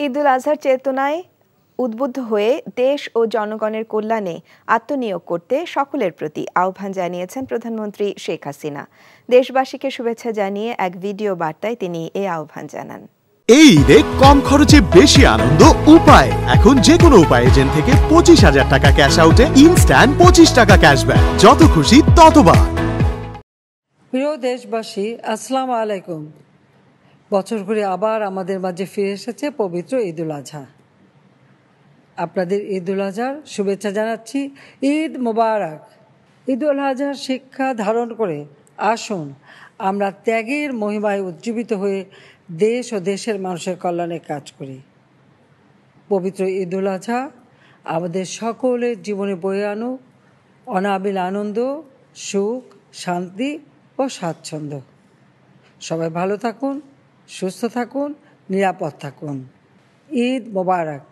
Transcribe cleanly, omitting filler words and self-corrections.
ঈদুল আজহার চেতনায় উদ্বুদ্ধ হয়ে দেশ ও জনগণের কল্যাণে আত্মনিয়োগ করতে সকলের প্রতি আহ্বান জানিয়েছেন প্রধানমন্ত্রী শেখ হাসিনা। দেশবাসীকে শুভেচ্ছা জানিয়ে এক ভিডিও বার্তায় তিনি এই আহ্বান জানান। এই ঈদে কম খরচে বেশি আনন্দ উপায়। এখন যে কোনো উপায় এজেন্ট থেকে 25,000 টাকা ক্যাশ আউটে ইনস্ট্যান্ট 25 টাকা ক্যাশব্যাক, যত খুশি ততবার। প্রিয় দেশবাসী, আসসালামু আলাইকুম। বছর ঘুরে আবার আমাদের মাঝে ফিরে এসেছে পবিত্র ঈদুল আজহা। আপনাদের ঈদুল আজহার শুভেচ্ছা জানাচ্ছি। ঈদ মোবারক। ঈদুল আজহার শিক্ষা ধারণ করে আসুন আমরা ত্যাগের মহিমায় উজ্জীবিত হয়ে দেশ ও দেশের মানুষের কল্যাণে কাজ করি। পবিত্র ঈদুল আজহা আমাদের সকলের জীবনে বয়ে আনুক অনাবিল আনন্দ, সুখ, শান্তি ও স্বাচ্ছন্দ্য। সবাই ভালো থাকুন, সুস্থ থাকুন, নিরাপদ থাকুন। ঈদ মোবারক।